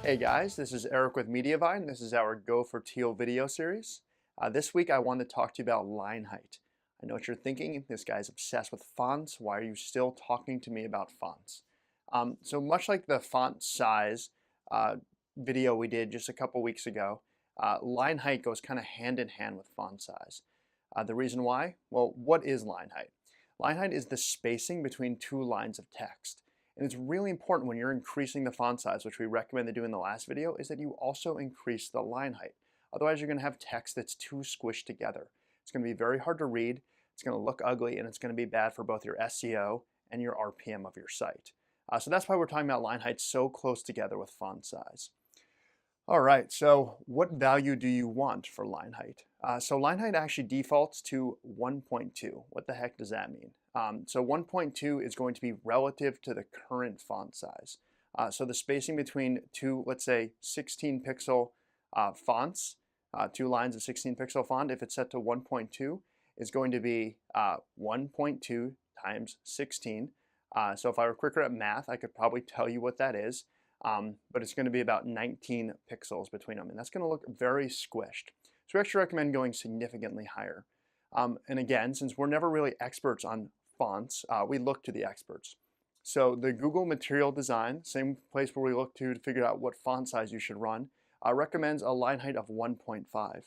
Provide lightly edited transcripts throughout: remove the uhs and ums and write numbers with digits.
Hey guys, this is Eric with Mediavine. This is our Go for Teal video series. This week I want to talk to you about line height. I know what you're thinking, this guy's obsessed with fonts. Why are you still talking to me about fonts? So much like the font size video we did just a couple weeks ago, line height goes kind of hand in hand with font size. The reason why? Well, what is line height? Line height is the spacing between two lines of text. And it's really important when you're increasing the font size, which we recommend to do in the last video, is that you also increase the line height. Otherwise, you're going to have text that's too squished together. It's going to be very hard to read, it's going to look ugly, and it's going to be bad for both your SEO and your RPM of your site. So that's why we're talking about line height so close together with font size. All right, so what value do you want for line height? So line height actually defaults to 1.2. What the heck does that mean? So 1.2 is going to be relative to the current font size. So the spacing between two, let's say 16 pixel fonts, two lines of 16 pixel font, if it's set to 1.2, is going to be 1.2 times 16. So if I were quicker at math, I could probably tell you what that is. But it's going to be about 19 pixels between them, and that's going to look very squished. So we actually recommend going significantly higher. And again, since we're never really experts on fonts, we look to the experts. So the Google Material Design, same place where we look to figure out what font size you should run, recommends a line height of 1.5.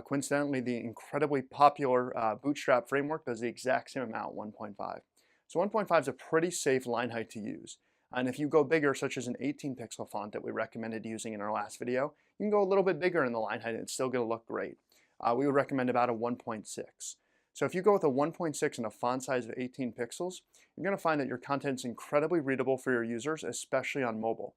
Coincidentally, the incredibly popular Bootstrap framework does the exact same amount, 1.5. So 1.5 is a pretty safe line height to use. And if you go bigger, such as an 18 pixel font that we recommended using in our last video, you can go a little bit bigger in the line height and it's still going to look great. We would recommend about a 1.6. So if you go with a 1.6 and a font size of 18 pixels, you're going to find that your content is incredibly readable for your users, especially on mobile,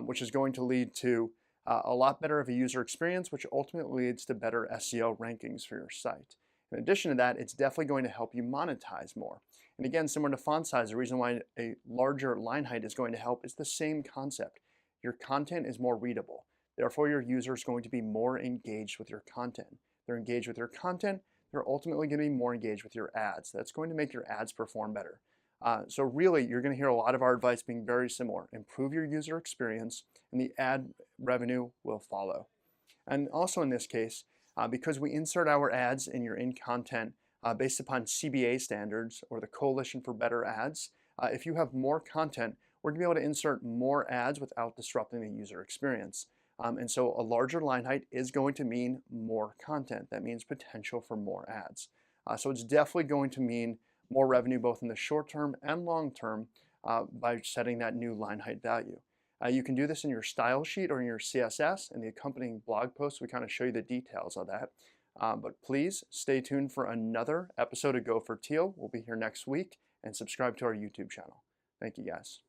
which is going to lead to a lot better of a user experience, which ultimately leads to better SEO rankings for your site. In addition to that, it's definitely going to help you monetize more. And again, similar to font size, the reason why a larger line height is going to help is the same concept. Your content is more readable. Therefore, your user is going to be more engaged with your content. They're engaged with your content, they're ultimately going to be more engaged with your ads. That's going to make your ads perform better. So really, you're going to hear a lot of our advice being very similar. Improve your user experience, and the ad revenue will follow. And also in this case, because we insert our ads in your in-content based upon CBA standards or the Coalition for Better Ads, if you have more content, we're going to be able to insert more ads without disrupting the user experience. And so a larger line height is going to mean more content. That means potential for more ads. So it's definitely going to mean more revenue both in the short term and long term by setting that new line height value. You can do this in your style sheet or in your CSS, and the accompanying blog post, we kind of show you the details of that. But please stay tuned for another episode of Go for Teal. We'll be here next week, and subscribe to our YouTube channel. Thank you guys.